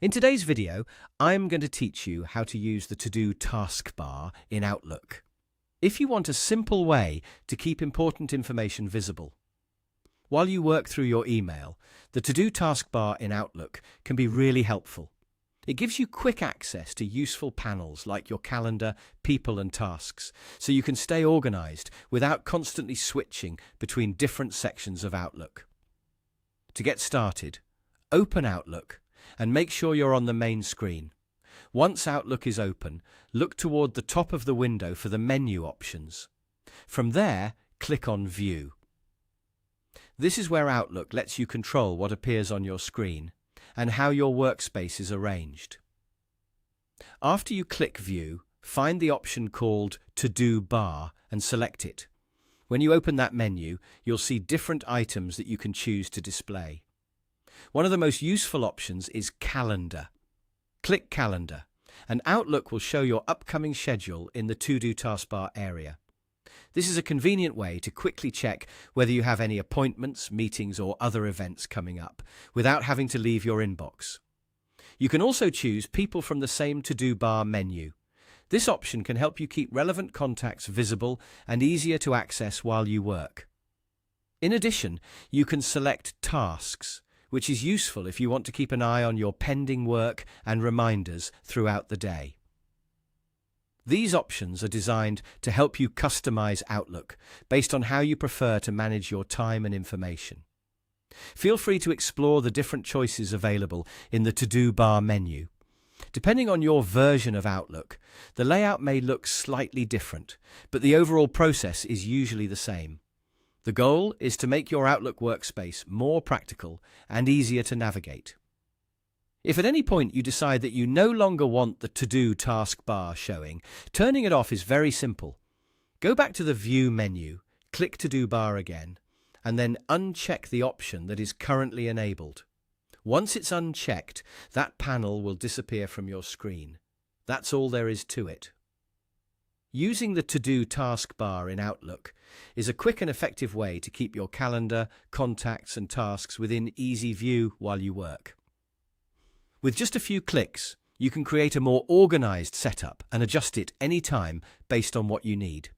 In today's video, I'm going to teach you how to use the To-Do taskbar in Outlook. If you want a simple way to keep important information visible while you work through your email, the To-Do taskbar in Outlook can be really helpful. It gives you quick access to useful panels like your calendar, people and tasks, so you can stay organized without constantly switching between different sections of Outlook. To get started, open Outlook and make sure you're on the main screen. Once Outlook is open, look toward the top of the window for the menu options. From there, click on View. This is where Outlook lets you control what appears on your screen and how your workspace is arranged. After you click View, find the option called To-Do Bar and select it. When you open that menu, you'll see different items that you can choose to display. One of the most useful options is Calendar. Click Calendar, and Outlook will show your upcoming schedule in the To-Do taskbar area. This is a convenient way to quickly check whether you have any appointments, meetings, or other events coming up without having to leave your inbox. You can also choose People from the same To-Do bar menu. This option can help you keep relevant contacts visible and easier to access while you work. In addition, you can select Tasks, which is useful if you want to keep an eye on your pending work and reminders throughout the day. These options are designed to help you customize Outlook based on how you prefer to manage your time and information. Feel free to explore the different choices available in the To-Do bar menu. Depending on your version of Outlook, the layout may look slightly different, but the overall process is usually the same. The goal is to make your Outlook workspace more practical and easier to navigate. If at any point you decide that you no longer want the To-Do taskbar showing, turning it off is very simple. Go back to the View menu, click To-Do bar again, and then uncheck the option that is currently enabled. Once it's unchecked, that panel will disappear from your screen. That's all there is to it. Using the To-Do taskbar in Outlook is a quick and effective way to keep your calendar, contacts and tasks within easy view while you work. With just a few clicks, you can create a more organized setup and adjust it anytime based on what you need.